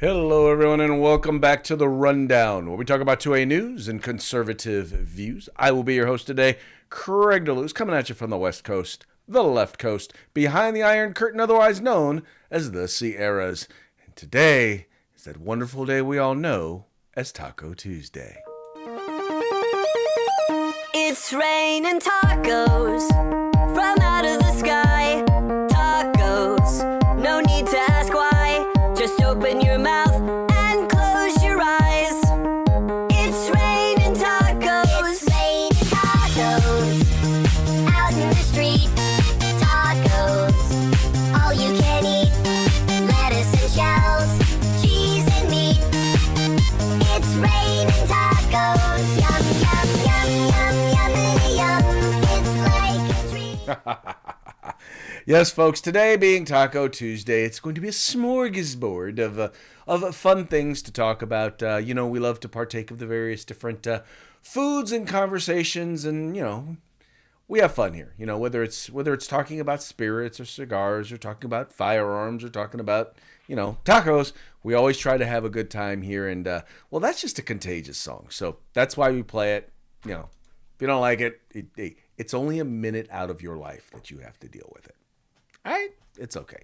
Hello, everyone, and welcome back to The Rundown, where we talk about 2A news and conservative views. I will be your host today, Craig DeLuz, coming at you from the West Coast, the left coast, behind the Iron Curtain, otherwise known as the Sierras. And today is that wonderful day we all know as Taco Tuesday. It's raining tacos from out of the sky. Tacos, no need to ask why. Just open your mouth and close your eyes. It's raining tacos. It's raining tacos out in the street. Tacos, all you can eat. Lettuce and shells, cheese and meat. It's raining tacos. Yum, yum, yum, yum, yummity yum. It's like a treat. Yes, folks, today being Taco Tuesday, it's going to be a smorgasbord of fun things to talk about. We love to partake of the various different foods and conversations, and, we have fun here. Whether it's talking about spirits or cigars or talking about firearms or talking about, tacos, we always try to have a good time here. And, that's just a contagious song. So that's why we play it. If you don't like it, it's only a minute out of your life that you have to deal with it. All right? It's okay.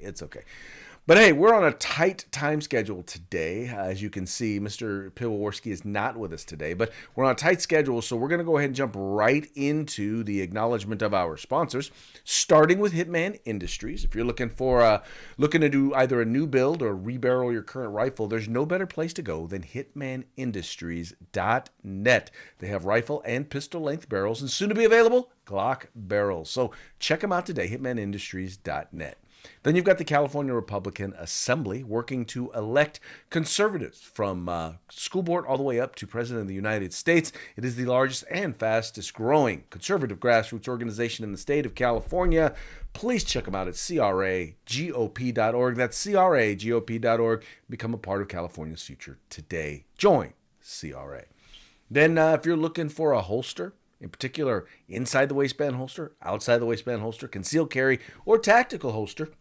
But hey, we're on a tight time schedule today. As you can see, Mr. Piwowarski is not with us today, but we're on a tight schedule, so we're going to go ahead and jump right into the acknowledgement of our sponsors, starting with Hitman Industries. If you're looking to do either a new build or rebarrel your current rifle, there's no better place to go than hitmanindustries.net. They have rifle and pistol length barrels and soon to be available Glock barrels. So check them out today, hitmanindustries.net. Then you've got the California Republican Assembly working to elect conservatives from school board all the way up to President of the United States. It is the largest and fastest growing conservative grassroots organization in the state of California. Please check them out at cragop.org. That's cragop.org. Become a part of California's future today. Join CRA. Then if you're looking for a holster, in particular, inside the waistband holster, outside the waistband holster, concealed carry, or tactical holster,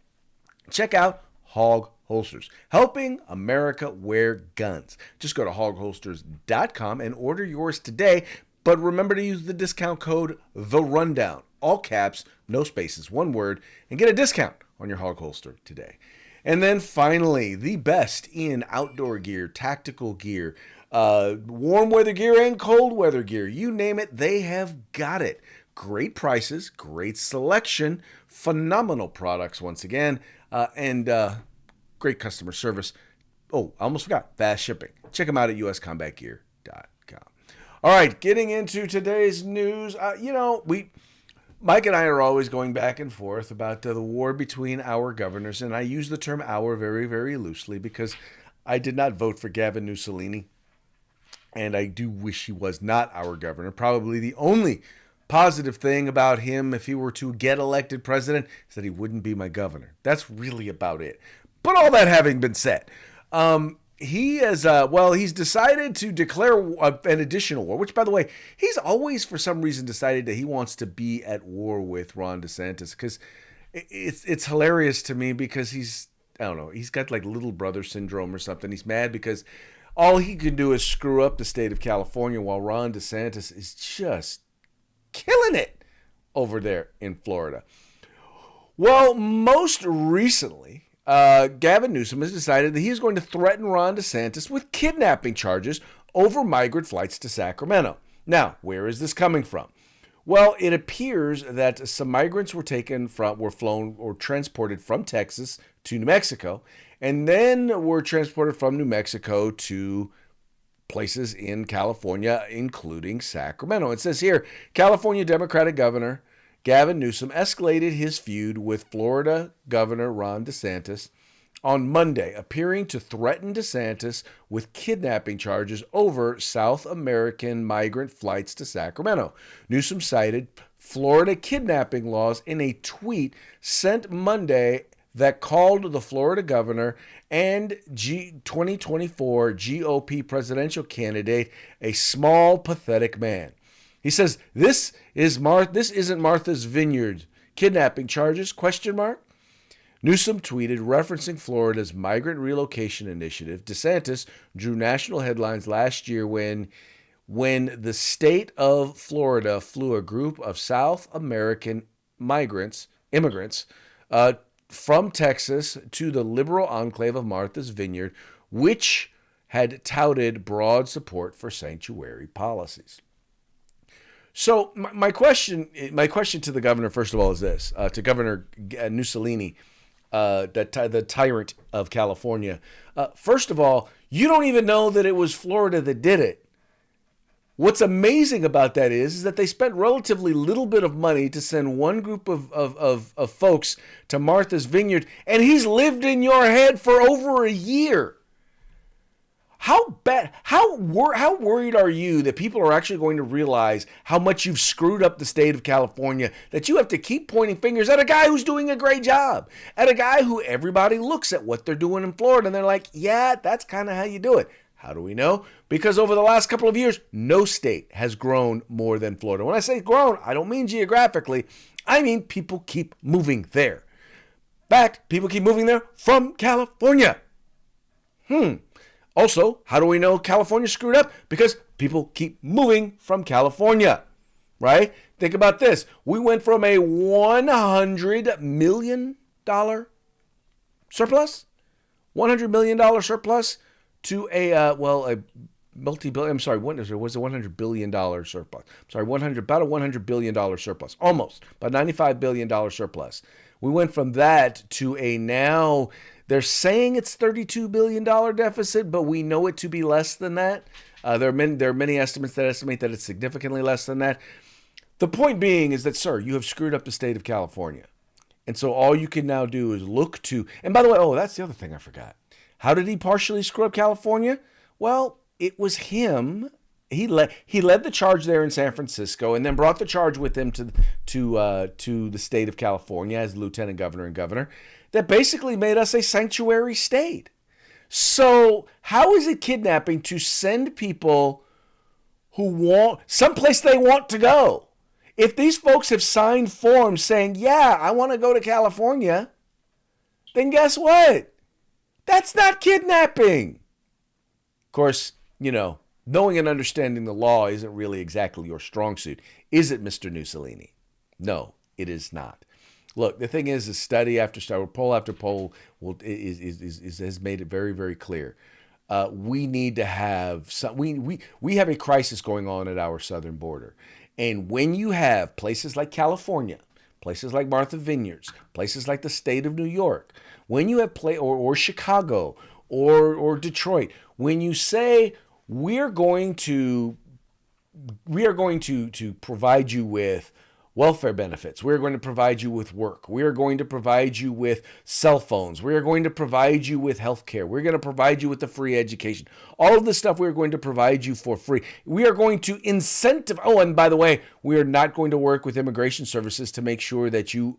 check out Hog Holsters, helping America wear guns. Just go to hogholsters.com and order yours today. But remember to use the discount code The Rundown, all caps, no spaces, one word, and get a discount on your Hog Holster today. And then finally, the best in outdoor gear, tactical gear, warm weather gear and cold weather gear. You name it, they have got it. Great prices, great selection, phenomenal products once again, and great customer service. Oh, I almost forgot, fast shipping. Check them out at uscombatgear.com. All right, getting into today's news. Mike and I are always going back and forth about the war between our governors, and I use the term our very, very loosely because I did not vote for Gavin Newsom. And I do wish he was not our governor. Probably the only positive thing about him, if he were to get elected president, is that he wouldn't be my governor. That's really about it. But all that having been said, he's decided to declare an additional war, which, by the way, he's always, for some reason, decided that he wants to be at war with Ron DeSantis. Because it's hilarious to me because he's got like little brother syndrome or something. He's mad because all he can do is screw up the state of California while Ron DeSantis is just killing it over there in Florida. Well, most recently, Gavin Newsom has decided that he is going to threaten Ron DeSantis with kidnapping charges over migrant flights to Sacramento. Now, where is this coming from? Well, it appears that some migrants were flown or transported from Texas to New Mexico, and then were transported from New Mexico to places in California, including Sacramento. It says here, California Democratic Governor Gavin Newsom escalated his feud with Florida Governor Ron DeSantis on Monday, appearing to threaten DeSantis with kidnapping charges over South American migrant flights to Sacramento. Newsom cited Florida kidnapping laws in a tweet sent Monday that called the Florida governor and 2024 GOP presidential candidate a small, pathetic man. He says, this isn't Martha's Vineyard. Kidnapping charges, ? Newsom tweeted referencing Florida's migrant relocation initiative. DeSantis drew national headlines last year when the state of Florida flew a group of South American immigrants from Texas to the liberal enclave of Martha's Vineyard, which had touted broad support for sanctuary policies. So my question to the governor, first of all, is this: to Governor Mussolini, the tyrant of California. First of all, you don't even know that it was Florida that did it. What's amazing about that is that they spent relatively little bit of money to send one group of folks to Martha's Vineyard, and he's lived in your head for over a year. How worried are you that people are actually going to realize how much you've screwed up the state of California, that you have to keep pointing fingers at a guy who's doing a great job, at a guy who everybody looks at what they're doing in Florida and they're like, yeah, that's kind of how you do it. How do we know? Because over the last couple of years, no state has grown more than Florida. When I say grown, I don't mean geographically. I mean people keep moving there. In fact, people keep moving there from California. Also, how do we know California screwed up? Because people keep moving from California, right? Think about this. We went from a $100 million surplus, $100 million surplus, to a multi-billion. I'm sorry, what was a $100 billion surplus? I'm sorry, about a $100 billion surplus, almost, about $95 billion surplus. We went from that to a now. They're saying it's $32 billion deficit, but we know it to be less than that. There are many estimates that estimate that it's significantly less than that. The point being is that, sir, you have screwed up the state of California. And so all you can now do is look to, and by the way, that's the other thing I forgot. How did he partially screw up California? Well, it was him. He led the charge there in San Francisco, and then brought the charge with him to the state of California as lieutenant governor and governor, that basically made us a sanctuary state. So how is it kidnapping to send people who want someplace they want to go? If these folks have signed forms saying, yeah, I want to go to California, then guess what? That's not kidnapping. Of course, knowing and understanding the law isn't really exactly your strong suit. Is it, Mr. Mussolini? No, it is not. Look, the thing is study after study, poll after poll has made it very, very clear. We need to have we have a crisis going on at our southern border. And when you have places like California, places like Martha Vineyards, places like the state of New York, when you have or Chicago or Detroit, when you say we are going to provide you with welfare benefits, we're going to provide you with work, we are going to provide you with cell phones, we are going to provide you with health care, we're going to provide you with the free education, all of this stuff we're going to provide you for free. We are going to and by the way, we are not going to work with immigration services to make sure that you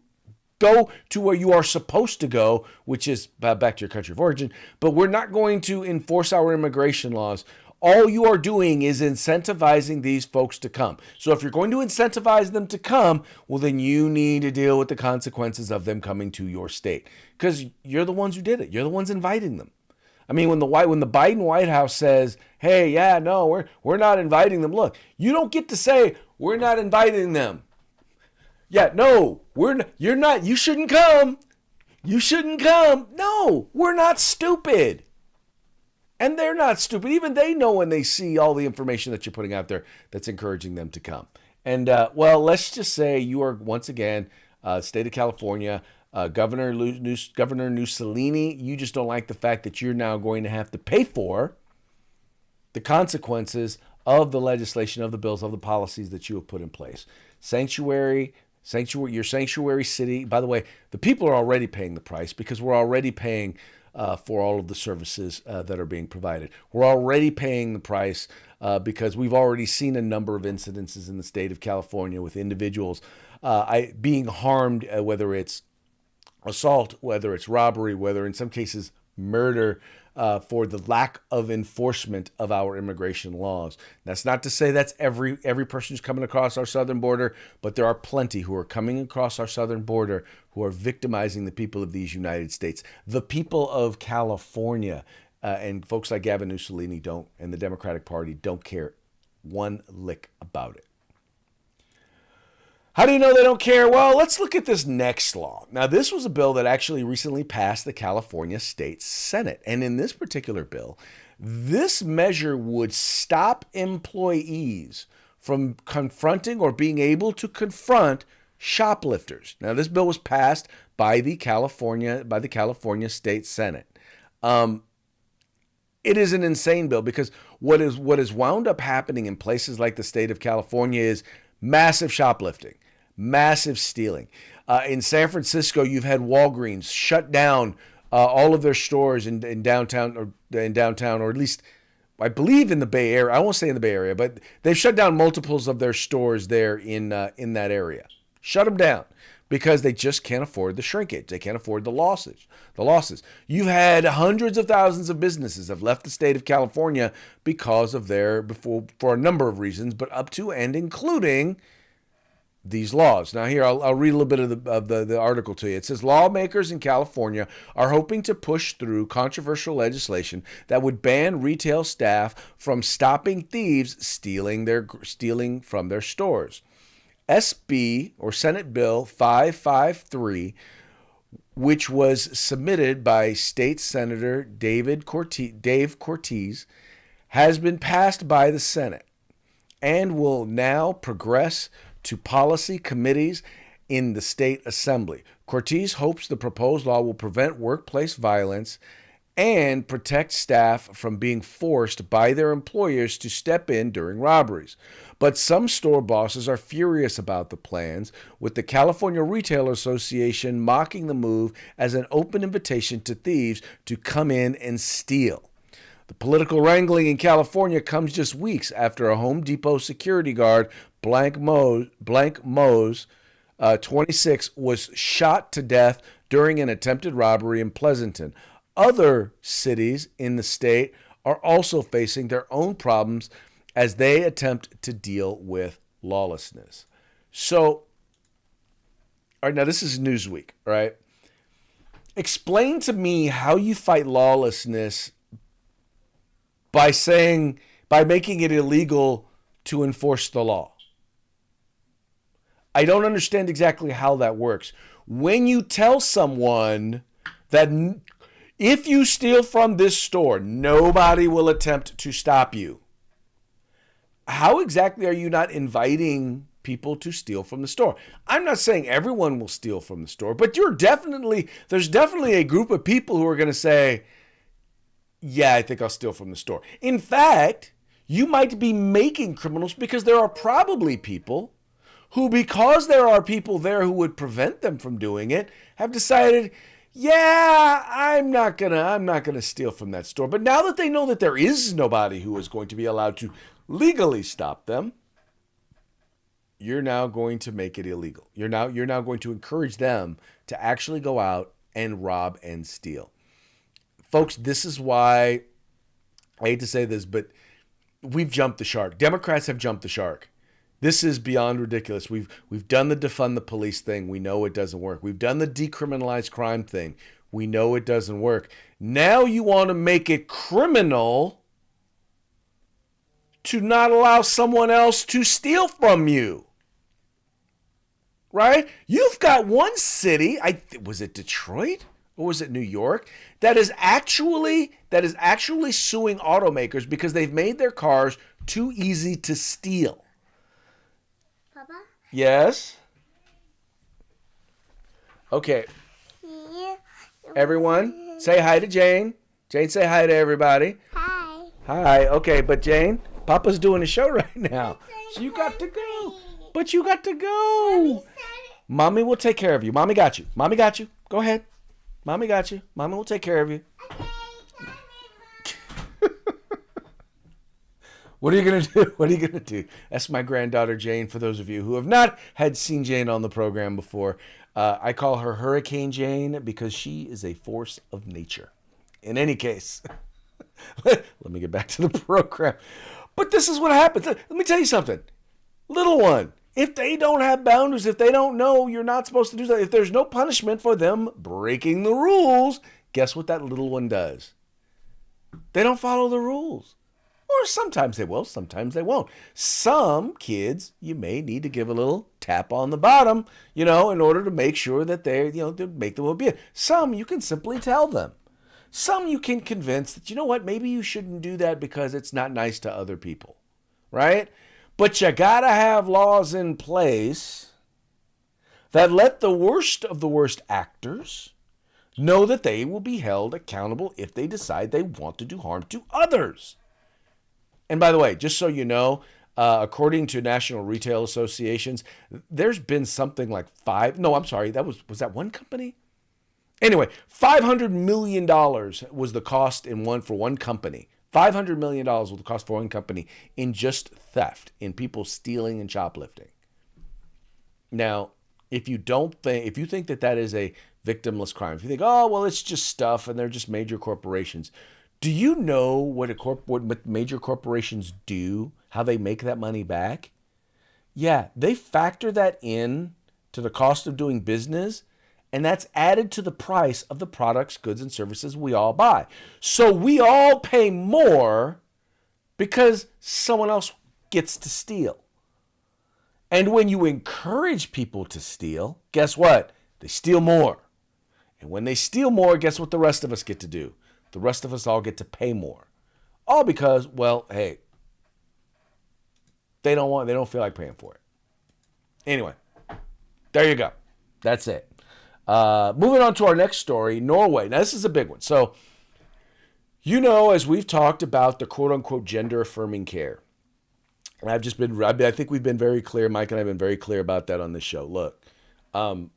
go to where you are supposed to go, which is back to your country of origin, but we're not going to enforce our immigration laws. All you are doing is incentivizing these folks to come. So if you're going to incentivize them to come, well, then you need to deal with the consequences of them coming to your state, because you're the ones who did it. You're the ones inviting them. I mean, when the Biden White House says, hey, yeah, no, we're not inviting them. Look, you don't get to say we're not inviting them. Yeah, no, you're not. You shouldn't come. You shouldn't come. No, we're not stupid. And they're not stupid. Even they know when they see all the information that you're putting out there that's encouraging them to come. And, let's just say you are, once again, state of California, Governor Mussolini, you just don't like the fact that you're now going to have to pay for the consequences of the legislation, of the bills, of the policies that you have put in place. Your sanctuary city. By the way, the people are already paying the price because we're already paying for all of the services that are being provided. We're already paying the price because we've already seen a number of incidences in the state of California with individuals being harmed, whether it's assault, whether it's robbery, whether in some cases murder, for the lack of enforcement of our immigration laws. That's not to say that's every person who's coming across our southern border, but there are plenty who are coming across our southern border who are victimizing the people of these United States. The people of California and folks like Gavin Newsom and the Democratic Party don't care one lick about it. How do you know they don't care? Well, let's look at this next law. Now, this was a bill that actually recently passed the California State Senate. And in this particular bill, this measure would stop employees from confronting or being able to confront shoplifters. Now, this bill was passed by the California State Senate. It is an insane bill because what is wound up happening in places like the state of California is massive shoplifting, massive stealing. In San Francisco, you've had Walgreens shut down all of their stores in downtown, or at least I believe in the Bay Area. I won't say in the Bay Area, but they've shut down multiples of their stores there in that area. Shut them down because they just can't afford the shrinkage. They can't afford the losses. You've had hundreds of thousands of businesses have left the state of California because of for a number of reasons, but up to and including these laws. Now here, I'll read a little bit of the article to you. It says, lawmakers in California are hoping to push through controversial legislation that would ban retail staff from stopping thieves stealing from their stores. SB, or Senate Bill 553, which was submitted by State Senator Dave Cortez, has been passed by the Senate and will now progress to policy committees in the state assembly. Cortez hopes the proposed law will prevent workplace violence and protect staff from being forced by their employers to step in during robberies. But some store bosses are furious about the plans, with the California Retail Association mocking the move as an open invitation to thieves to come in and steal. The political wrangling in California comes just weeks after a Home Depot security guard, Blank Mose, 26, was shot to death during an attempted robbery in Pleasanton. Other cities in the state are also facing their own problems as they attempt to deal with lawlessness. So, all right, now this is Newsweek, right? Explain to me how you fight lawlessness by making it illegal to enforce the law. I don't understand exactly how that works. When you tell someone that if you steal from this store, nobody will attempt to stop you, how exactly are you not inviting people to steal from the store? I'm not saying everyone will steal from the store, but there's definitely a group of people who are going to say, yeah, I think I'll steal from the store. In fact, you might be making criminals because there are probably people who, because there are people there who would prevent them from doing it, have decided, yeah, I'm not gonna steal from that store. But now that they know that there is nobody who is going to be allowed to legally stop them, you're now going to make it illegal. You're now going to encourage them to actually go out and rob and steal. Folks, this is why, I hate to say this, but we've jumped the shark. Democrats have jumped the shark. This is beyond ridiculous. We've done the defund the police thing. We know it doesn't work. We've done the decriminalize crime thing. We know it doesn't work. Now you want to make it criminal to not allow someone else to steal from you. Right? You've got one city, was it Detroit or was it New York, that is actually suing automakers because they've made their cars too easy to steal. Papa? Yes? Okay. Everyone, say hi to Jane. Jane, say hi to everybody. Hi. Hi. Okay, but Jane, Papa's doing a show right now. So you got to go. But you got to go. Mommy will take care of you. Mommy got you. Mommy got you. Go ahead. Mommy got you. Mommy will take care of you. What are you going to do? What are you going to do? That's my granddaughter, Jane, for those of you who have not seen Jane on the program before. I call her Hurricane Jane because she is a force of nature. In any case, Let me get back to the program. But this is what happens. Let me tell you something. Little one, if they don't have boundaries, if they don't know you're not supposed to do that, if there's no punishment for them breaking the rules, guess what that little one does? They don't follow the rules. Or sometimes they will, sometimes they won't. Some kids, you may need to give a little tap on the bottom, in order to make sure that they're, to make them obedient. Some you can simply tell them. Some you can convince that, maybe you shouldn't do that because it's not nice to other people, right? But you gotta have laws in place that let the worst of the worst actors know that they will be held accountable if they decide they want to do harm to others. And by the way, just so you know, according to National Retail Associations, there's been something like was that one company? Anyway, $500 million was the cost for one company. $500 million was the cost for one company in just theft, in people stealing and shoplifting. Now, if you think that is a victimless crime, if you think, oh, well, it's just stuff and they're just major corporations, do you know what major corporations do, how they make that money back? Yeah, they factor that in to the cost of doing business, and that's added to the price of the products, goods, and services we all buy. So we all pay more because someone else gets to steal. And when you encourage people to steal, guess what? They steal more. And when they steal more, guess what the rest of us get to do? The rest of us all get to pay more. All because, well, hey, they don't feel like paying for it. Anyway, there you go. That's it. Moving on to our next story, Norway. Now, this is a big one. So, as we've talked about the quote-unquote gender-affirming care, and I think we've been very clear, Mike and I have been very clear about that on this show. Look,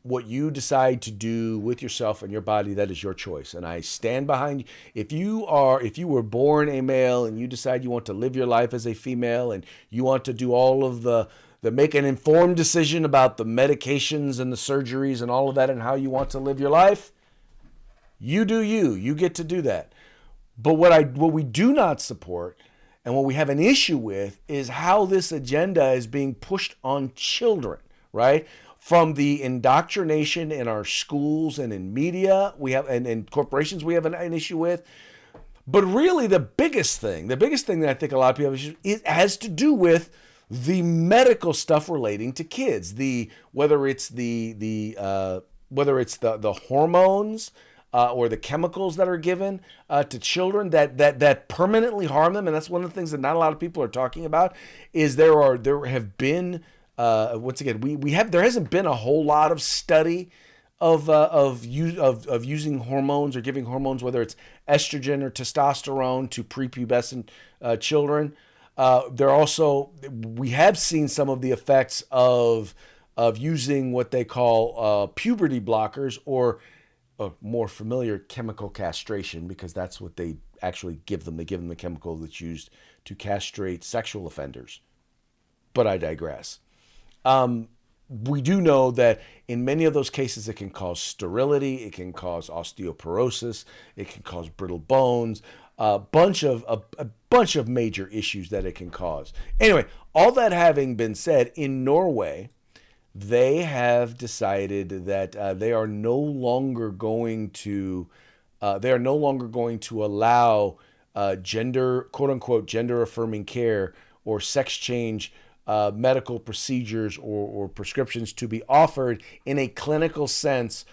what you decide to do with yourself and your body, that is your choice. And I stand behind you. If you were born a male and you decide you want to live your life as a female and you want to do all of the make an informed decision about the medications and the surgeries and all of that and how you want to live your life, you do you. You get to do that. But what we do not support and what we have an issue with is how this agenda is being pushed on children, right? From the indoctrination in our schools and in media, we have and corporations we have an issue with. But really the biggest thing that I think a lot of people have, it has to do with the medical stuff relating to kids. Whether it's the hormones or the chemicals that are given to children that permanently harm them, and that's one of the things that not a lot of people are talking about. Is there have been once again there hasn't been a whole lot of study of using hormones or giving hormones, whether it's estrogen or testosterone, to prepubescent children. We have seen some of the effects of using what they call puberty blockers, or more familiar, chemical castration, because that's what they actually give them. They give them the chemical that's used to castrate sexual offenders. But I digress. We do know that in many of those cases, it can cause sterility, it can cause osteoporosis, it can cause brittle bones, a bunch of major issues that it can cause. Anyway, all that having been said, in Norway, they have decided that they are no longer going to allow quote unquote gender affirming care or sex change medical procedures or prescriptions to be offered in a clinical sense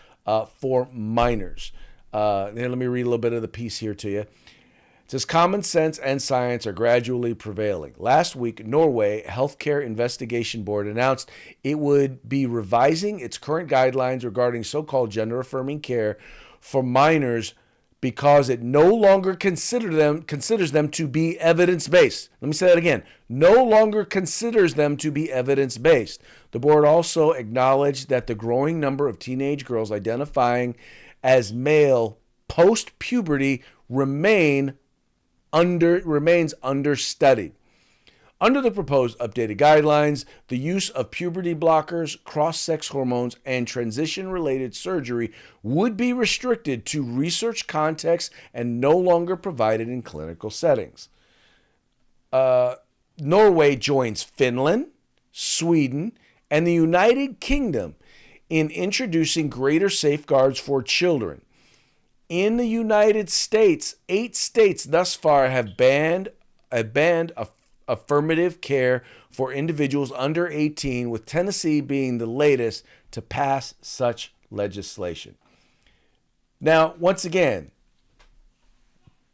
for minors. Let me read a little bit of the piece here to you. It says, common sense and science are gradually prevailing. Last week, Norway Healthcare Investigation Board announced it would be revising its current guidelines regarding so-called gender-affirming care for minors because it no longer considers them to be evidence-based. Let me say that again. No longer considers them to be evidence-based. The board also acknowledged that the growing number of teenage girls identifying as male post-puberty remains understudied. Under the proposed updated guidelines, the use of puberty blockers, cross-sex hormones, and transition-related surgery would be restricted to research contexts and no longer provided in clinical settings. Norway joins Finland, Sweden, and the United Kingdom in introducing greater safeguards for children. In the United States, 8 states thus far have banned affirmative care for individuals under 18, with Tennessee being the latest to pass such legislation. Now, once again,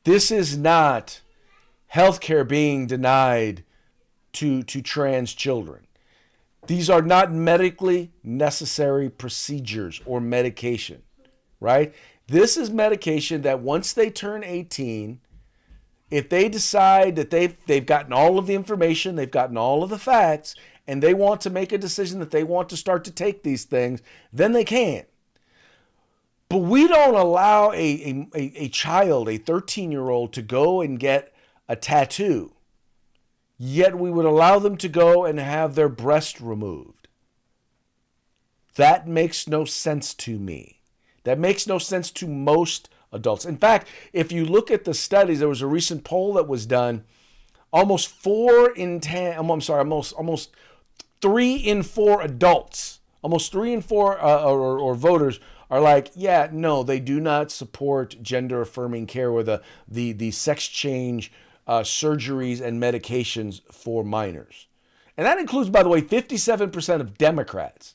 this is not healthcare being denied to trans children. These are not medically necessary procedures or medication, right? This is medication that once they turn 18, if they decide that they've gotten all of the information, they've gotten all of the facts, and they want to make a decision that they want to start to take these things, then they can. But we don't allow a child, a 13-year-old, to go and get a tattoo, yet we would allow them to go and have their breast removed. That makes no sense to me. That makes no sense to most adults. In fact, if you look at the studies, there was a recent poll that was done. Almost 3 in 4 adults, almost 3 in 4 or voters are like, yeah, no, they do not support gender affirming care or the sex change surgeries and medications for minors. And that includes, by the way, 57% of Democrats.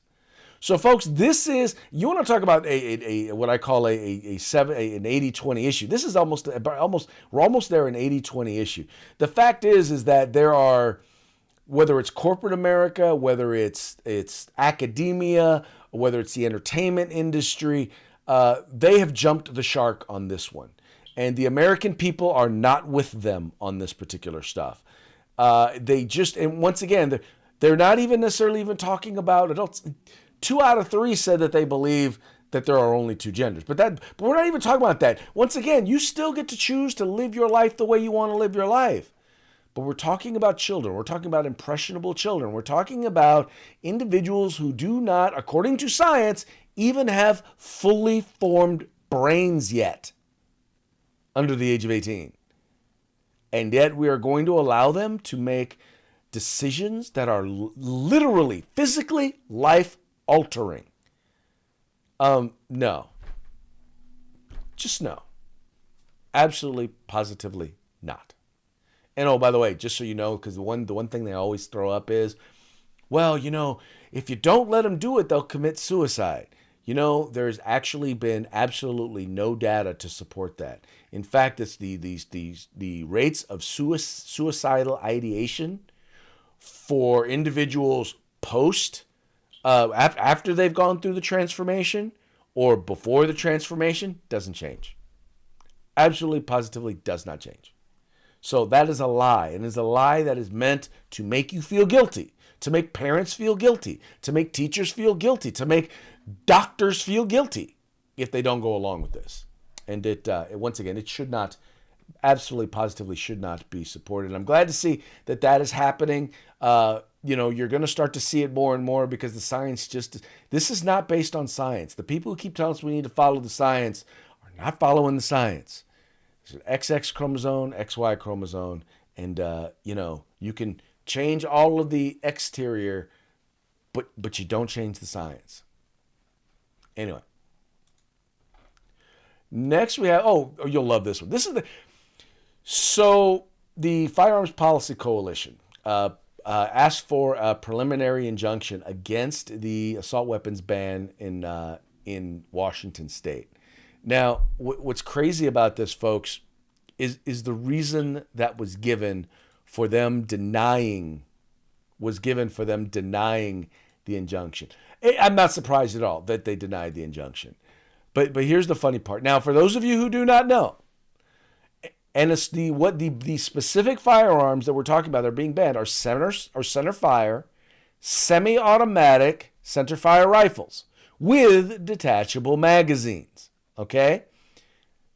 So, folks, this is, you want to talk about a what I call an 80-20 issue. This is we're almost there, an 80-20 issue. The fact is that there are, whether it's corporate America, whether it's academia, whether it's the entertainment industry, they have jumped the shark on this one. And the American people are not with them on this particular stuff. And once again, they're not even necessarily even talking about adults. 2 out of 3 said that they believe that there are only 2 genders. But we're not even talking about that. Once again, you still get to choose to live your life the way you want to live your life. But we're talking about children. We're talking about impressionable children. We're talking about individuals who do not, according to science, even have fully formed brains yet under the age of 18. And yet we are going to allow them to make decisions that are literally, physically life-altering. No. Just no. Absolutely, positively not. And oh, by the way, just so you know, because the one thing they always throw up is, well, if you don't let them do it, they'll commit suicide. There's actually been absolutely no data to support that. In fact, it's the rates of suicidal ideation for individuals after they've gone through the transformation or before the transformation doesn't change. Absolutely, positively does not change. So that is a lie, and is a lie that is meant to make you feel guilty, to make parents feel guilty, to make teachers feel guilty, to make doctors feel guilty if they don't go along with this. And once again, it should not, absolutely positively should not be supported. And I'm glad to see that is happening. You're going to start to see it more and more because the science this is not based on science. The people who keep telling us we need to follow the science are not following the science. It's an XX chromosome, XY chromosome, and you can change all of the exterior, but you don't change the science. Anyway. Next we have, you'll love this one. So the Firearms Policy Coalition asked for a preliminary injunction against the assault weapons ban in Washington State. Now, what's crazy about this, folks, is the reason that was given for them denying the injunction. I'm not surprised at all that they denied the injunction. But here's the funny part. Now, for those of you who do not know, and it's the specific firearms that we're talking about that are being banned are center fire, semi-automatic center fire rifles with detachable magazines. Okay?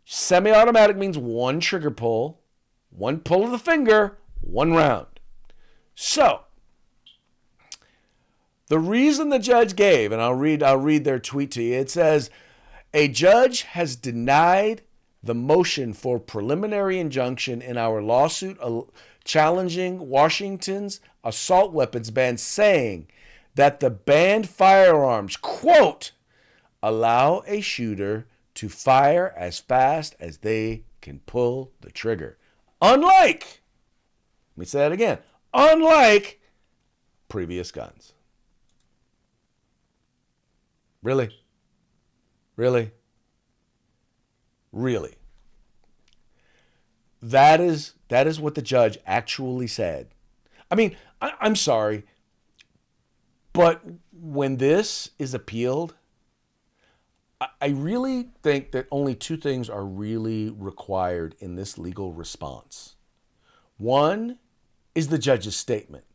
Semi-automatic means one trigger pull, one pull of the finger, one round. So, the reason the judge gave, and I'll read their tweet to you. It says, a judge has denied the motion for preliminary injunction in our lawsuit challenging Washington's assault weapons ban, saying that the banned firearms, quote, allow a shooter to fire as fast as they can pull the trigger. Unlike, let me say that again, unlike previous guns. Really? Really? Really? That is what the judge actually said. I mean, I'm sorry, but when this is appealed, I really think that only two things are really required in this legal response. One is the judge's statement.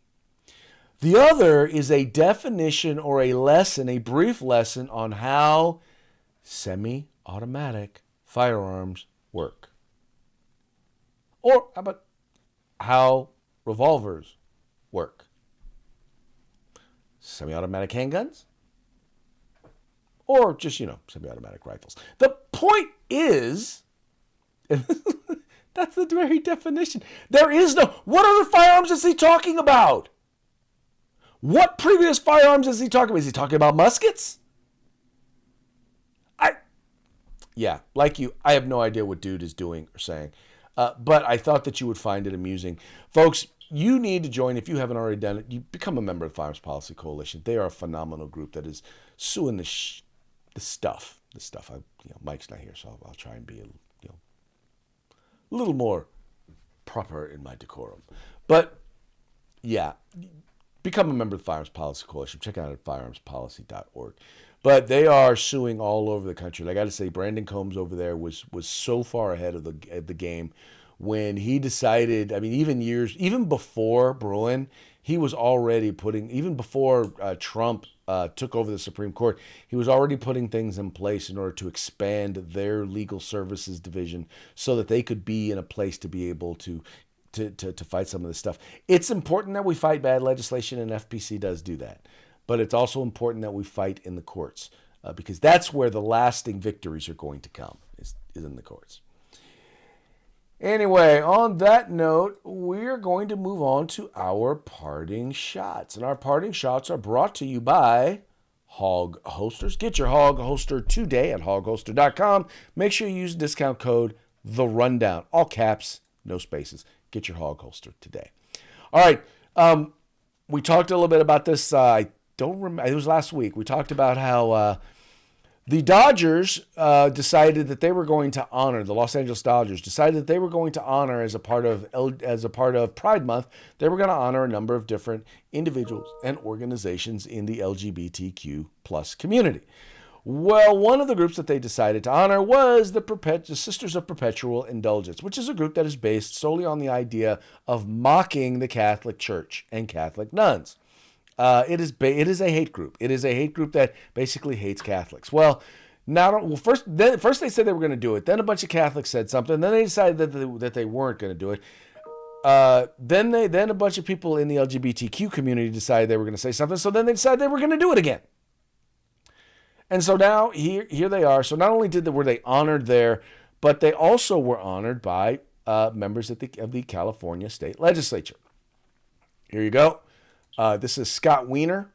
The other is a definition or a lesson, a brief lesson on how semi-automatic firearms work. Or how about how revolvers work? Semi-automatic handguns? Or just, semi-automatic rifles. The point is, and that's the very definition. There is no, what other firearms is he talking about? What previous firearms is he talking about? Is he talking about muskets? Yeah, like you, I have no idea what dude is doing or saying. But I thought that you would find it amusing. Folks, you need to join, if you haven't already done it, you become a member of the Firearms Policy Coalition. They are a phenomenal group that is suing the stuff. Mike's not here, so I'll try and be a little more proper in my decorum. But yeah, become a member of the Firearms Policy Coalition. Check it out at firearmspolicy.org. But they are suing all over the country. I got to say, Brandon Combs over there was so far ahead of the game when he decided. I mean, even before Bruen, he was already even before Trump took over the Supreme Court, he was already putting things in place in order to expand their legal services division so that they could be in a place to be able to fight some of this stuff. It's important that we fight bad legislation, and FPC does do that. But it's also important that we fight in the courts because that's where the lasting victories are going to come, is in the courts. Anyway, on that note, we're going to move on to our parting shots. And our parting shots are brought to you by Hog Holsters. Get your Hog Holster today at hogholster.com. Make sure you use discount code The Rundown. All caps, no spaces. Get your Hog Holster today. All right. We talked a little bit about this. I don't remember. It was last week. We talked about how the Dodgers decided that they were going to honor, the Los Angeles Dodgers decided that they were going to honor as a part of Pride Month, they were going to honor a number of different individuals and organizations in the LGBTQ plus community. Well, one of the groups that they decided to honor was the Sisters of Perpetual Indulgence, which is a group that is based solely on the idea of mocking the Catholic Church and Catholic nuns. It is a hate group. It is a hate group that basically hates Catholics. Well, first they said they were going to do it. Then a bunch of Catholics said something. Then they decided that they weren't going to do it. Then a bunch of people in the LGBTQ community decided they were going to say something. So then they decided they were going to do it again. And so now here they are. So not only were they honored there, but they also were honored by members of the California State Legislature. Here you go. This is Scott Wiener.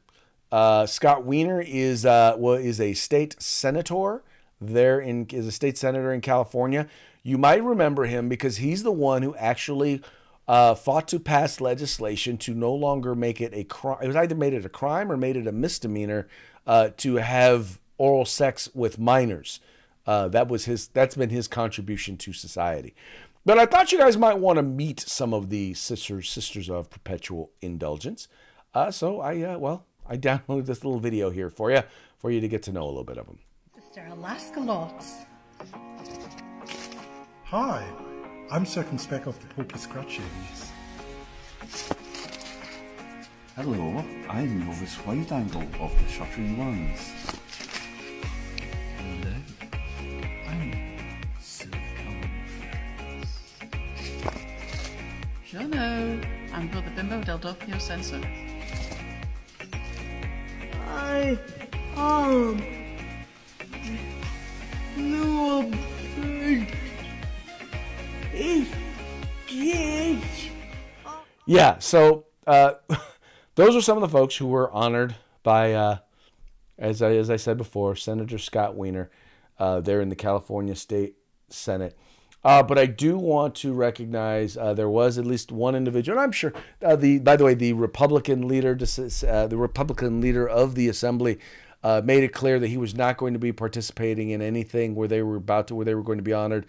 Scott Wiener is a state senator is a state senator in California. You might remember him because he's the one who actually fought to pass legislation to no longer make it a crime. It was either made it a crime or made it a misdemeanor to have oral sex with minors. That's been his contribution to society. But I thought you guys might want to meet some of the Sisters of Perpetual Indulgence. So I downloaded this little video here for you to get to know a little bit of them. Sister Alaska Locks. Hi, I'm circumspect of the Pokey Scratchings. Hello, I'm Novice Wide Angle of the Shuttering Ones. Hello, I'm Circumference. Jono, I'm Mango the Bimbo del Doppio Senso. I no Yeah, so those are some of the folks who were honored by, as I said before, Senator Scott Wiener there in the California State Senate. But I do want to recognize there was at least one individual, and I'm sure the Republican leader, of the assembly, made it clear that he was not going to be participating in anything where they were going to be honored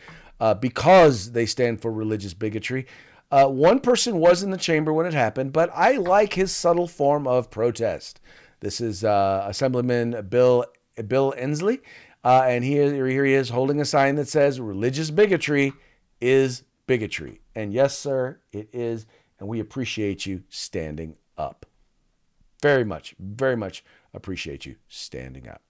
because they stand for religious bigotry. One person was in the chamber when it happened, but I like his subtle form of protest. This is Assemblyman Bill Inslee. And here he is holding a sign that says, religious bigotry is bigotry. And yes, sir, it is. And we appreciate you standing up. Very much appreciate you standing up.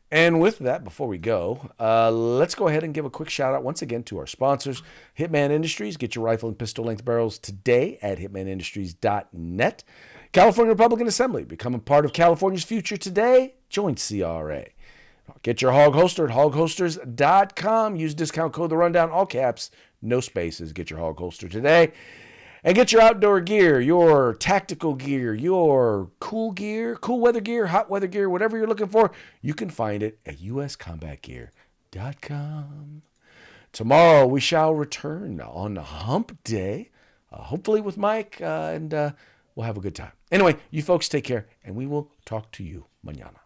And with that, before we go, let's go ahead and give a quick shout out once again to our sponsors, Hitman Industries. Get your rifle and pistol length barrels today at hitmanindustries.net. California Republican Assembly. Become a part of California's future today. Join CRA. Get your hog holster at hogholsters.com. Use discount code The Rundown, all caps, no spaces. Get your hog holster today. And get your outdoor gear, your tactical gear, your cool weather gear, hot weather gear, whatever you're looking for. You can find it at uscombatgear.com. Tomorrow we shall return on Hump Day, hopefully with Mike, and we'll have a good time. Anyway, you folks take care, and we will talk to you mañana.